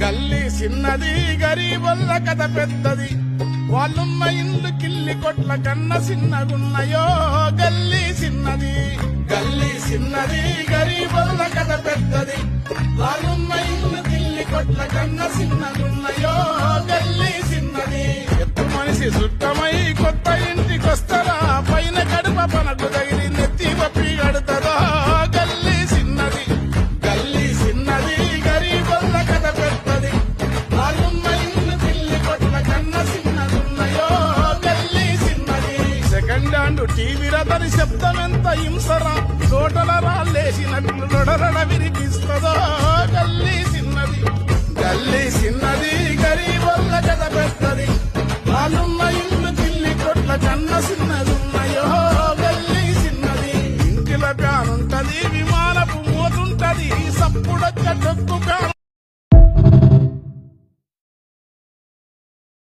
గల్లీ చిన్నది గరీబొల్ల కథ పెద్దది వాళ్ళున్న ఇల్లు కిల్లి కొట్ల కన్న చిన్నగున్నయో గల్లీ చిన్నది గరీబొల్ల కథ పెద్దది వాళ్ళున్న ఇల్లు కిల్లి కొట్ల కన్న చిన్నగున్నయో గల్లీ చిన్నది ఎత్తు మనిషి సుట్టమై కొత్త